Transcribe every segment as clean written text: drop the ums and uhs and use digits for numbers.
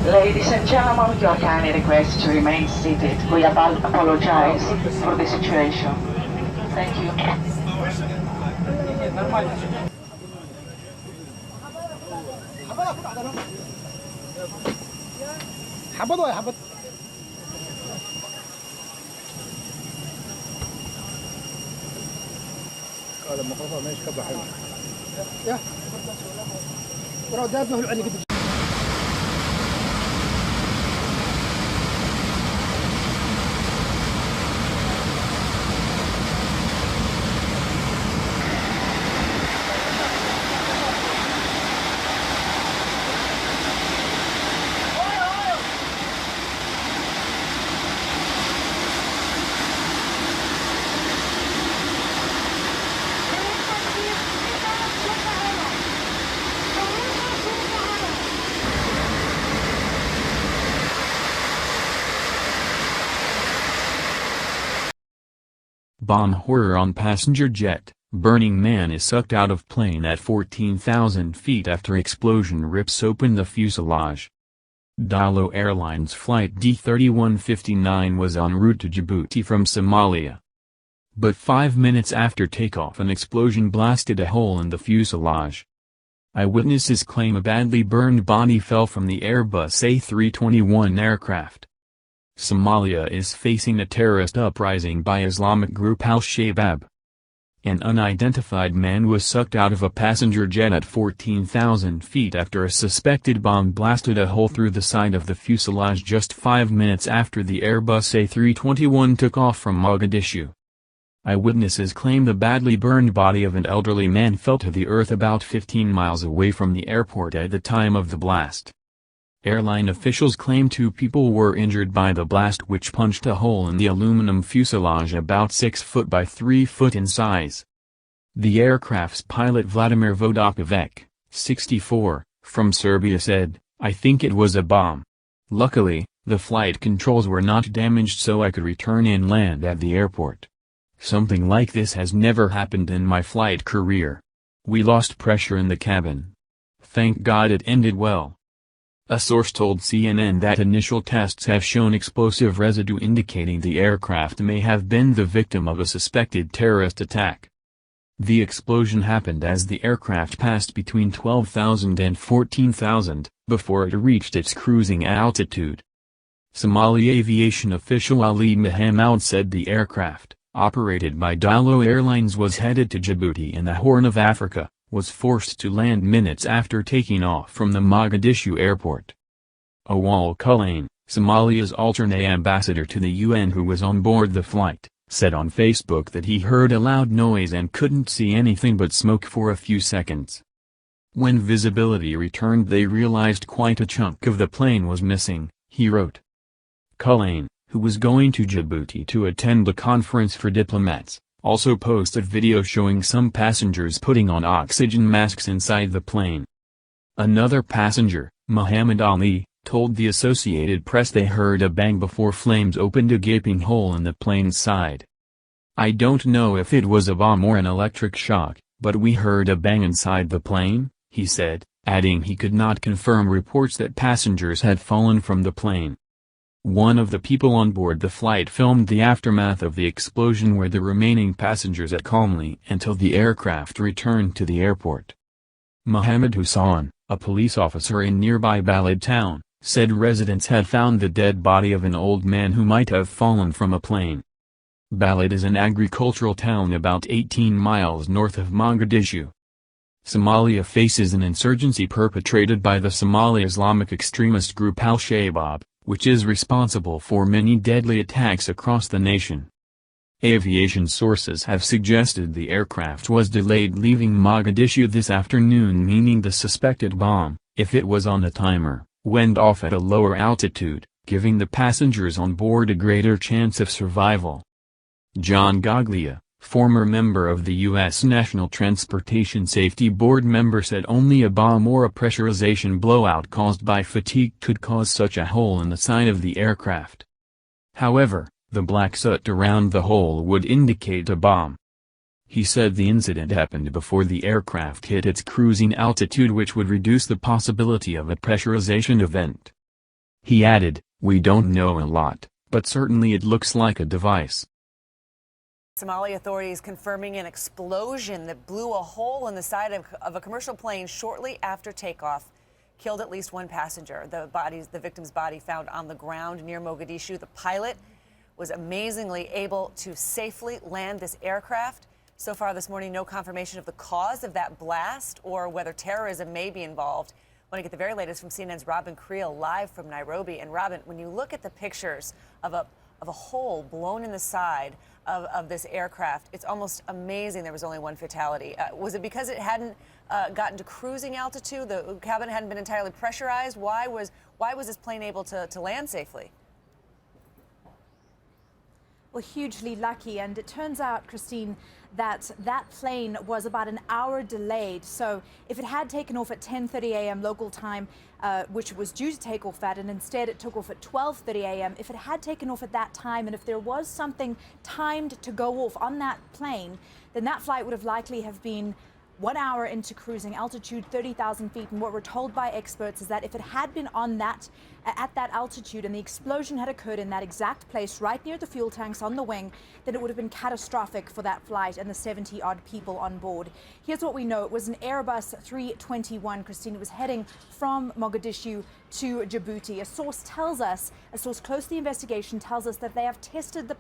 Ladies and gentlemen, you are kindly requested to remain seated. We apologize for the situation. Thank you. حبضوا يا حبض قال المقاطعة ماشي كبه حلو يا ورا دابنا العلي قد Bomb horror on passenger jet. Burning man is sucked out of plane at 14,000 feet after explosion rips open the fuselage. Daallo Airlines flight D3159 was en route to Djibouti from Somalia. But 5 minutes after takeoff an explosion blasted a hole in the fuselage. Eyewitnesses claim a badly burned body fell from the Airbus A321 aircraft. Somalia is facing a terrorist uprising by Islamic group Al-Shabaab. An unidentified man was sucked out of a passenger jet at 14,000 feet after a suspected bomb blasted a hole through the side of the fuselage just 5 minutes after the Airbus A321 took off from Mogadishu. Eyewitnesses claim the badly burned body of an elderly man fell to the earth about 15 miles away from the airport at the time of the blast. Airline officials claim 2 people were injured by the blast which punched a hole in the aluminum fuselage about 6 foot by 3 foot in size. The aircraft's pilot Vladimir Vodakovic, 64, from Serbia said, "I think it was a bomb. Luckily, the flight controls were not damaged so I could return and land at the airport. Something like this has never happened in my flight career. We lost pressure in the cabin. Thank God it ended well." A source told CNN that initial tests have shown explosive residue indicating the aircraft may have been the victim of a suspected terrorist attack. The explosion happened as the aircraft passed between 12,000 and 14,000, before it reached its cruising altitude. Somali aviation official Ali Mohammed said the aircraft, operated by Daallo Airlines, was headed to Djibouti in the Horn of Africa, was forced to land minutes after taking off from the Mogadishu airport. Awal Kullane, Somalia's alternate ambassador to the UN who was on board the flight, said on Facebook that he heard a loud noise and couldn't see anything but smoke for a few seconds. When visibility returned they realized quite a chunk of the plane was missing, he wrote. Kullane, who was going to Djibouti to attend a conference for diplomats, also posted video showing some passengers putting on oxygen masks inside the plane. Another passenger, Muhammad Ali, told the Associated Press they heard a bang before flames opened a gaping hole in the plane's side. "I don't know if it was a bomb or an electric shock, but we heard a bang inside the plane," he said, adding he could not confirm reports that passengers had fallen from the plane. One of the people on board the flight filmed the aftermath of the explosion where the remaining passengers sat calmly until the aircraft returned to the airport. Mohammed Hussain, a police officer in nearby Balad town, said residents had found the dead body of an old man who might have fallen from a plane. Balad is an agricultural town about 18 miles north of Mogadishu. Somalia faces an insurgency perpetrated by the Somali Islamic extremist group Al-Shabaab, which is responsible for many deadly attacks across the nation. Aviation sources have suggested the aircraft was delayed leaving Mogadishu this afternoon, meaning the suspected bomb, if it was on a timer, went off at a lower altitude, giving the passengers on board a greater chance of survival. John Goglia, former member of the U.S. National Transportation Safety Board member, said only a bomb or a pressurization blowout caused by fatigue could cause such a hole in the side of the aircraft. However, the black soot around the hole would indicate a bomb. He said the incident happened before the aircraft hit its cruising altitude, which would reduce the possibility of a pressurization event. He added, "We don't know a lot, but certainly it looks like a device." Somali authorities confirming an explosion that blew a hole in the side of a commercial plane shortly after takeoff. Killed at least one passenger. The victim's body found on the ground near Mogadishu. The pilot was amazingly able to safely land this aircraft. So far this morning, no confirmation of the cause of that blast or whether terrorism may be involved. I want to get the very latest from CNN's Robin Creel live from Nairobi. And Robin, when you look at the pictures of a hole blown in the side of this aircraft, it's almost amazing there was only one fatality. Was it because it hadn't gotten to cruising altitude? The cabin hadn't been entirely pressurized? Why was this plane able to land safely? Well, hugely lucky, and it turns out, Christine, that plane was about an hour delayed. So if it had taken off at 10:30 a.m. local time, which it was due to take off at, and instead it took off at 12:30 a.m., if it had taken off at that time, and if there was something timed to go off on that plane, then that flight would have likely have been 1 hour into cruising altitude, 30,000 feet. And what we're told by experts is that if it had been on at that altitude and the explosion had occurred in that exact place right near the fuel tanks on the wing, then it would have been catastrophic for that flight and the 70-odd people on board. Here's what we know. It was an Airbus A321, Christine. It was heading from Mogadishu to Djibouti. A source close to the investigation tells us that they have tested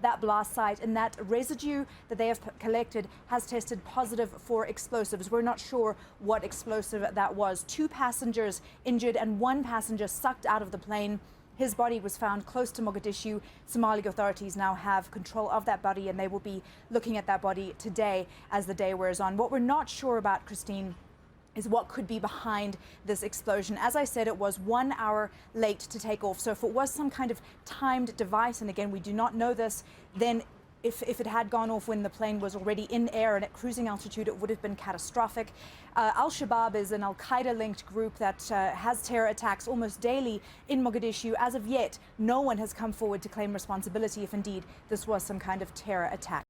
that blast site, and that residue that they have collected has tested positive for explosives. We're not sure what explosive that was. 2 passengers injured and 1 passenger sucked out of the plane. His body was found close to Mogadishu. Somali authorities now have control of that body, and they will be looking at that body today as the day wears on. What we're not sure about, Christine, is what could be behind this explosion. As I said, it was 1 hour late to take off. So if it was some kind of timed device, and again, we do not know this, then if it had gone off when the plane was already in air and at cruising altitude, it would have been catastrophic. Al-Shabaab is an Al-Qaeda-linked group that has terror attacks almost daily in Mogadishu. As of yet, no one has come forward to claim responsibility if indeed this was some kind of terror attack.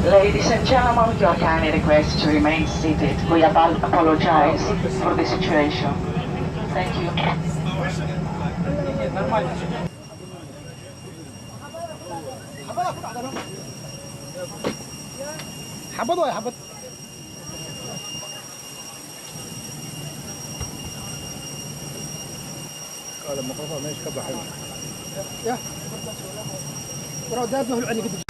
Ladies and gentlemen, you are kindly requested to remain seated. We apologize for the situation. Thank you. حبض ولا حبض قال المقاطعة ماشي كبه حلو يا ورا دابه العلي قد